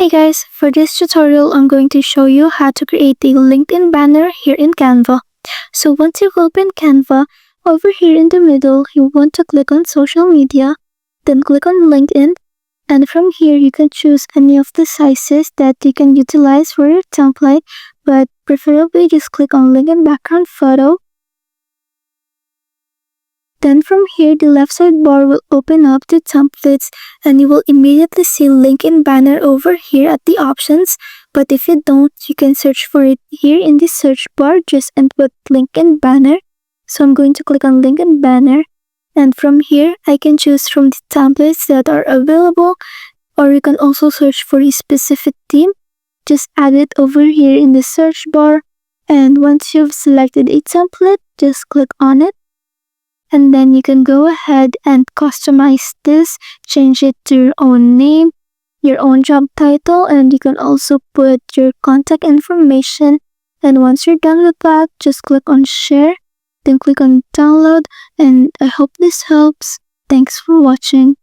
Hey guys, for this tutorial, I'm going to show you how to create a LinkedIn banner here in Canva. So once you open Canva, over here in the middle, you want to click on social media, then click on LinkedIn, and from here you can choose any of the sizes that you can utilize for your template, but preferably just click on LinkedIn background photo. Then from here, the left sidebar will open up to templates and you will immediately see LinkedIn banner over here at the options. But if you don't, you can search for it here in the search bar, just input LinkedIn banner. So I'm going to click on LinkedIn banner. And from here, I can choose from the templates that are available, or you can also search for a specific theme. Just add it over here in the search bar. And once you've selected a template, just click on it. And then you can go ahead and customize this, change it to your own name, your own job title, and you can also put your contact information. And once you're done with that, just click on share, then click on download, and I hope this helps. Thanks for watching.